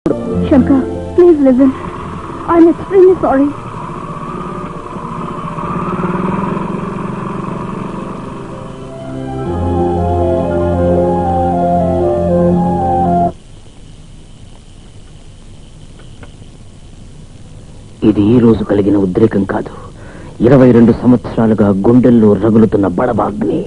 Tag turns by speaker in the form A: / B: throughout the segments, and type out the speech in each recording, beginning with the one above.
A: Shankar, please listen. I'm extremely sorry.
B: ఇది ఈ రోజు కలిగిన ఉద్రేకం కాదు. 22 సంవత్సరాలుగా గుండెల్లో రగులుతున్న బడబాగ్ని.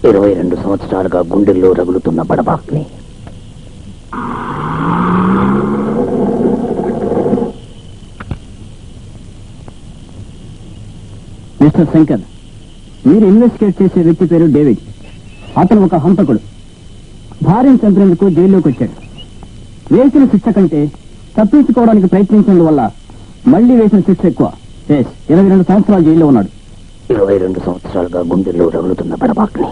B: ఇరవై 22 సంవత్సరాలుగా గుండెల్లో రగులుతున్న బడబాగ్ని.
C: మిస్టర్ శంకర్, మీరు ఇన్వెస్టిగేట్ చేసే వ్యక్తి పేరు డేవిడ్. అతను ఒక హంతకుడు. భార్యను చంపినందుకు జైల్లోకి వచ్చాడు. వేసిన శిక్ష కంటే తప్పించుకోవడానికి ప్రయత్నించినందువల్ల మళ్లీ వేసిన శిక్ష ఎక్కువ. 22 సంవత్సరాలు జైల్లో ఉన్నాడు.
B: 22 సంవత్సరాలుగా గుండెల్లో రగులుతున్న బడబాగ్ని.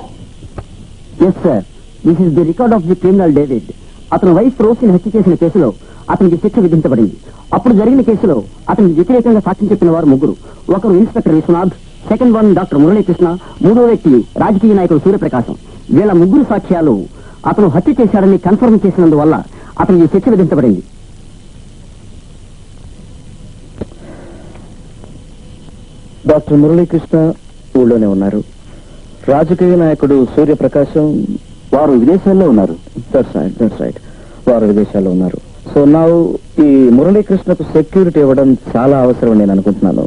C: Yes sir, this is the record of the criminal David. అతని వైఫ్ రోసిని హత్య చేసిన కేసులో అతనికి శిక్ష విధించబడింది. అప్పుడు జరిగిన కేసులో అతనికి వ్యతిరేకంగా సాక్ష్యం చెప్పిన వారు 3. ఒకరు inspector Vishwanath, second one doctor Muralikrishna, 3వ వ్యక్తి రాజకీయ నాయకుడు సూర్యప్రకాశం. వీళ్ళ 3 సాక్ష్యాలు అతను హత్య చేశాడని కన్ఫర్మ్ చేసినందువల్ల అతనికి శిక్ష విధించబడింది.
B: డాక్టర్ మురళీకృష్ణ ఊళ్ళోనే ఉన్నారు. రాజకీయ నాయకుడు సూర్యప్రకాశం వారు విదేశాల్లో ఉన్నారు. దట్స్ రైట్, వారు విదేశాల్లో ఉన్నారు. సో నా ఈ మురళీకృష్ణకు సెక్యూరిటీ ఇవ్వడం చాలా అవసరం నేను అనుకుంటున్నాను.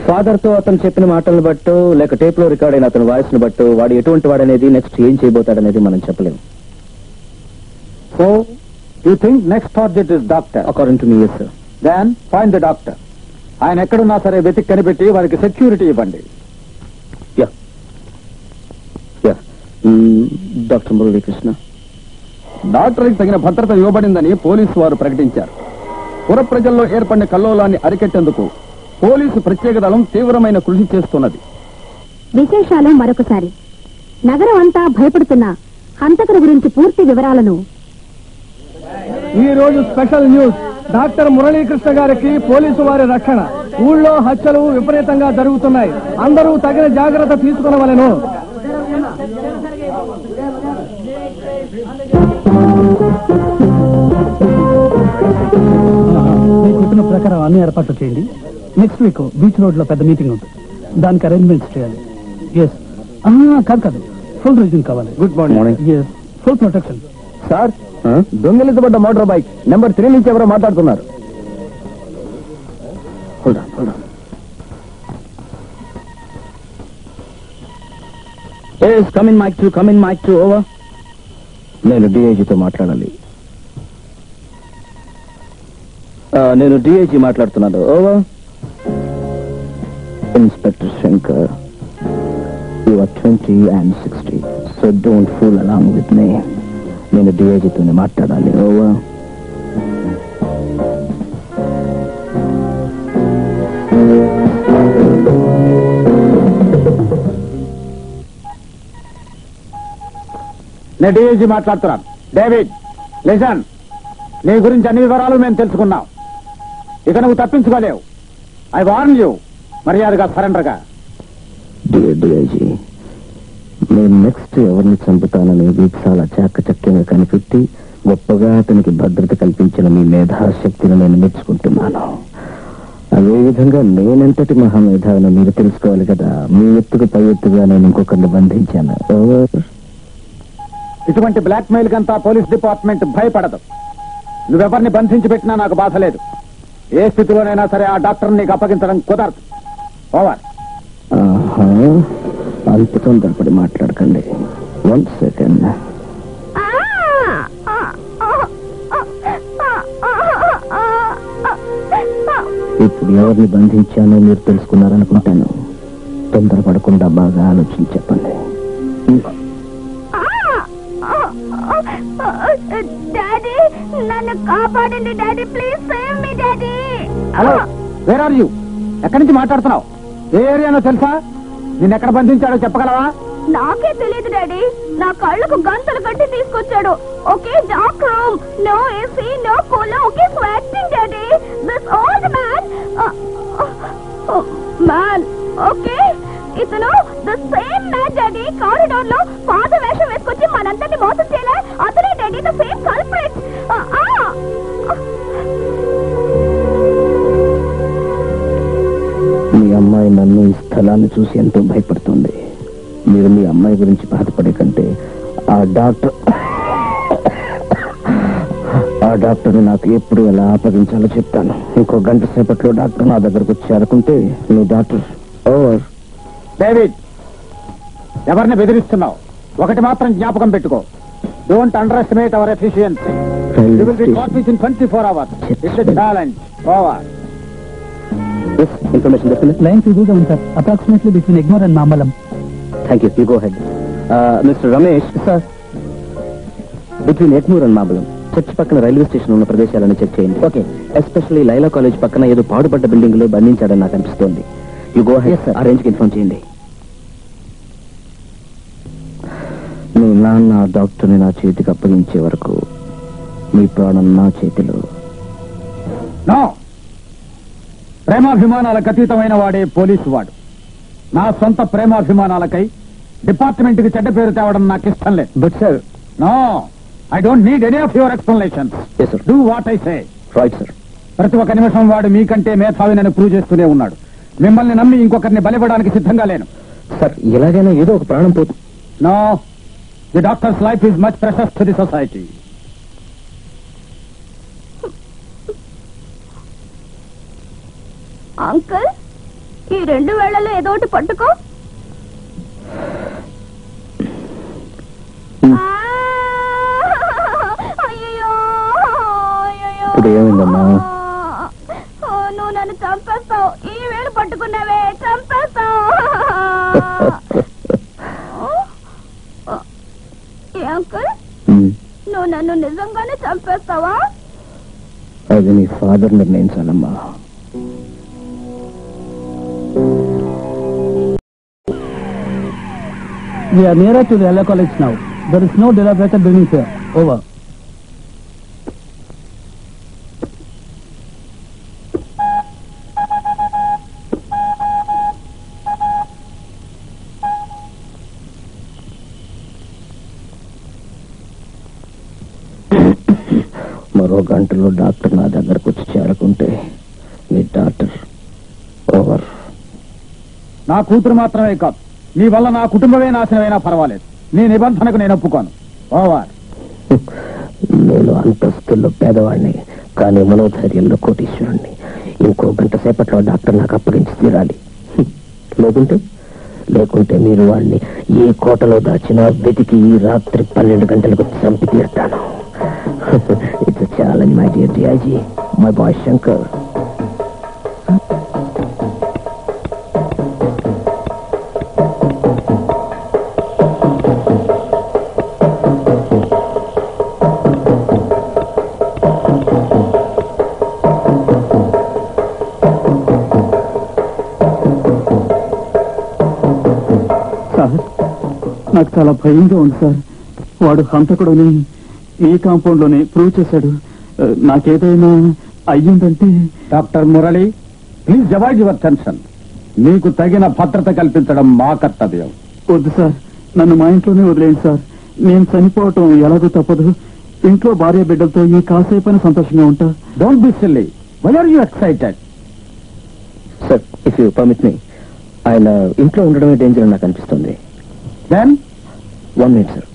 B: ఫాదర్ తో అతను చెప్పిన మాటలను బట్టో లేక టేప్ లో రికార్డ్ అయిన అతని వాయిస్ ను బట్టో వాడు ఎటువంటి వాడనేది నెక్స్ట్ ఏం చేయబోతాడనేది మనం చెప్పలేము.
D: So you think next target is doctor?
B: According to me, yes sir.
D: Then find the doctor. ఆయన ఎక్కడున్నా సరే వెతికి కనిపెట్టి వారికి సెక్యూరిటీ ఇవ్వండి.
B: డాక్టర్ మురళీకృష్ణ.
D: డాక్టర్కి తగిన భద్రత ఇవ్వబడిందని పోలీసు వారు ప్రకటించారు. పుర ప్రజల్లో ఏర్పడిన కల్లోలాన్ని అరికెట్టేందుకు పోలీసు ప్రత్యేక దళం తీవ్రమైన కృషి చేస్తున్నది.
A: విశేషాలు మరొకసారి. నగరం అంతా భయపడుతున్న హంతకుల గురించి పూర్తి వివరాలను.
D: ఈ రోజు స్పెషల్ న్యూస్. డాక్టర్ మురళీకృష్ణ గారికి పోలీసు వారి రక్షణ. ఊళ్ళో హత్యలు విపరీతంగా జరుగుతున్నాయి. అందరూ తగిన జాగ్రత్త తీసుకునవలెను.
C: నేను చెప్పిన ప్రకారం అన్ని ఏర్పాట్లు చేయండి. నెక్స్ట్ వీక్ బీచ్ రోడ్ లో పెద్ద మీటింగ్ ఉంటుంది. దానికి అరేంజ్మెంట్స్ చేయాలి. ఎస్, కాదు, ఫుల్ రీజన్ కావాలి.
D: Good morning.
C: Yes, full protection.
D: Sir, దొంగిలించబడ్డ మోటార్ బైక్ నెంబర్ 3 నుంచి ఎవరో మాట్లాడుతున్నారు.
B: Come in mike 2 over. నేను డిఐజీతో మాట్లాడాలి. నేను డిఐజీ మాట్లాడుతున్నాను. Over. Inspector Shankar, you are 20 and 60, so don't fool along with me. నేను డిఐజీతోనే మాట్లాడాలి. ఓవర్.
D: నేను డిఐజీ మాట్లాడుతున్నాను. David, listen. నీ గురించి అన్ని వివరాలు మేము తెలుసుకున్నాం. ఇక నువ్వు తప్పించుకోలేవు. I warn you. మర్యాదగా సరెండర్ గా.
B: డిఐజీ, నేను నెక్స్ట్ ఎవరిని చంపుతాననేది చాలా చాకచక్యంగా కనిపెట్టి గొప్పగా అతనికి భద్రత కల్పించిన మీ మేధాశక్తిని నేను మెచ్చుకుంటున్నాను. అదేవిధంగా నేనెంతటి మహామేధావిని మీరు తెలుసుకోవాలి కదా. మీ ఎత్తుకు పై ఎత్తుగా నేను ఇంకొకరిని బంధించాను.
D: ఇటువంటి బ్లాక్ మెయిల్ కంతా పోలీస్ డిపార్ట్మెంట్ భయపడదు. నువ్వెవరిని బంధించి పెట్టినా నాకు బాధ లేదు. ఏ స్థితిలోనైనా సరే ఆ డాక్టర్ నీకు అప్పగించడం కుదరదు. ఓవర్.
B: అంత తొందరపడి మాట్లాడకండి. 1 సెకండ్. ఇప్పుడు ఎవరిని బంధించానో మీరు తెలుసుకున్నారనుకుంటాను. తొందరపడకుండా బాగా ఆలోచించి చెప్పండి.
A: డాడీ, నన్ను కాపాడండి daddy. Please save me daddy.
D: Hello, where are you? ఎక్కడి నుంచి మాట్లాడుతున్నావు? ఏ ఏరియానో తెలుసా? నిన్నెక్కడ బంధించాడో చెప్పగలవా?
A: నాకే తెలియదు డాడీ. నా కళ్ళకు గంతలు కట్టి తీసుకొచ్చాడు. Okay dark room, no AC, no cooler, okay sweating daddy. This old man okay, ఇతను the same man daddy. Corridor లో పాత వేషం వేసుకొచ్చి మనందరినీ మోసం చేయలే. అతనే డాడీ, ద సేమ్ కల్ప్రిట్.
B: మీ అమ్మాయి నన్ను ఈ స్థలాన్ని చూసి ఎంతో భయపడుతుంది. మీరు మీ అమ్మాయి గురించి బాధపడే కంటే ఆ డాక్టర్ని నాకు ఎప్పుడు ఎలా ఆపదించాలో చెప్తాను. ఇంకో గంట సేపట్లో డాక్టర్ నా దగ్గరకు వచ్చి చేరుకుంటే నువ్వు డాక్టర్ ఓవర్.
E: డేవిడ్, ఎవరిని బెదిరిస్తున్నావు? ఒకటి మాత్రం జ్ఞాపకం పెట్టుకో, don't underestimate our efficiency. You will be caught within 24 hours. It's a challenge. Over.
B: Yes, information definite.
C: Line ఫిగర్గా ఉంటారు, approximately between Egmore and Mambalam.
B: Thank you. You go head. Mister Ramesh sir, between Egmore and Mambalam church పక్కన railway station ఉన్న ప్రదేశాలను check చేయండి. Okay. Especially Laila college పక్కన ఏదో పాడుపడ్డ building లో బంధించాడని నాకు అనిపిస్తోంది. You go head. ఆ రేంజ్ కి ఇన్ఫార్మ్ చేయండి. మీ నాన్న డాక్టర్ని నా చేతికి అప్పగించే వరకు మీ ప్రాణం నా చేతిలో.
E: నో, ప్రేమాభిమానాలకు అతీతమైన వాడే పోలీసు వాడు. నా సొంత ప్రేమాభిమానాలకై డిపార్ట్మెంట్ కి చెడ్డ పేరు తేవడం నాకు ఇష్టం లేదు.
B: But sir,
E: no, I don't need any of your explanations.
B: Yes, sir.
E: Do what I say.
B: Right sir.
E: ప్రతి ఒక్క నిమిషం వాడు మీకంటే మేధావినని ప్రూవ్ చేస్తూనే ఉన్నాడు. మిమ్మల్ని నమ్మి ఇంకొకరిని బలివ్వడానికి సిద్ధంగా లేను.
B: సార్, ఎలాగైనా ఏదో ఒక ప్రాణం పోతుంది.
E: No, the doctors life is much precious to the society.
A: Uncle, ఈ 2 వేళల్లో ఏదో ఒకటి పట్టుకో. అయ్యో,
B: ఇప్పుడు ఏమైందమ్మా?
A: నువ్వు నన్ను చంపేస్తావు. ఈ వేళ పట్టుకున్నావే, చంపేస్తావు. అంకుల్, నువ్వు నన్ను నిజంగానే చంపేస్తావా?
B: అది నీ father నిర్ణయించాలమ్మా.
C: We are nearer to the LA College now. There is no dilapidated building here. Over.
B: మరో గంటలో డాక్టర్ నా దగ్గరకు వచ్చి చేరకుంటే మీ డాక్టర్ ఓవర్.
E: నా కూతురు మాత్రమే కాదు, నీ వల్ల నా కుటుంబమే నాశనమైనా పర్వాలేదు. నీ నిబంధనకు నేను ఒప్పుకోను. ఓవర్.
B: నేను అంతస్తుల్లో పేదవాడిని, కానీ మనోధైర్యంలో కోటీశ్వరుణ్ణి. ఇంకో గంట సేపట్లో డాక్టర్ నాకు అప్పగించి తీరాలి. లేకుంటే మీరు వాడిని ఏ కోటలో దాచినా వెతికి ఈ రాత్రి 12 గంటలకు చంపి తీరుతాను. It's a challenge, my dear DIG, my boy Shankar.
C: Sir, నాకు చాలా భయంగా ఉంది సార్. వాడు హంతకుడని ఈ కాంపౌండ్ లోనే ప్రూవ్ చేశాడు. నాకేదైనా అయ్యిందంటే.
E: Doctor Murali, please avoid your tension. నీకు తగిన భద్రత కల్పించడం మా కర్తవ్యం.
C: వద్దు సార్, నన్ను మా ఇంట్లోనే వదిలేయండి సార్. నేను చనిపోవటం ఎలాగో తప్పదు. ఇంట్లో భార్య బిడ్డలతో ఈ కాసేపైనా సంతోషంగా ఉంటా.
E: Don't be silly. Why are you excited?
B: Sir, if you permit me, ఆయన ఇంట్లో ఉండడమే డేంజర్ అని నాకు అనిపిస్తుంది.
E: Then
B: 1 minute sir.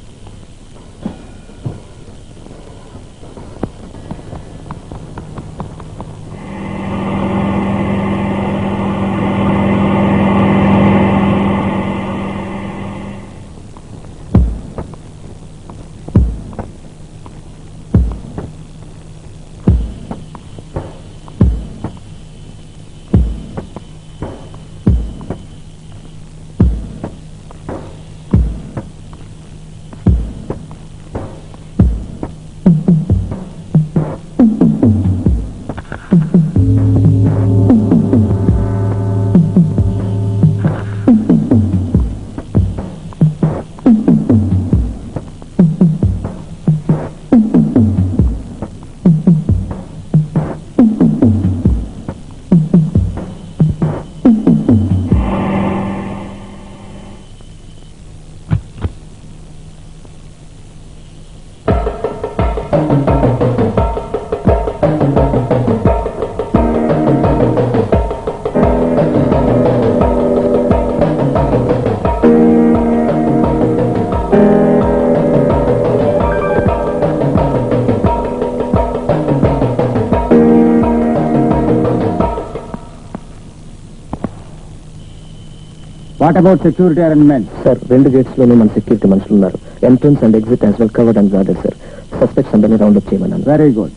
E: What about security arrangement?
B: Sir 2 gates లోనే మన సెక్యూరిటీ మనుషులు ఉన్నారు. Entrance and exit as well covered and guarded sir. Suspects అందరినీ రౌండ్ అప్ చేయమన్నాను.
E: Very good.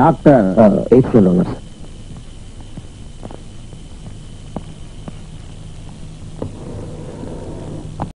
E: Doctor
B: 8th floor లో ఉన్నారు సార్.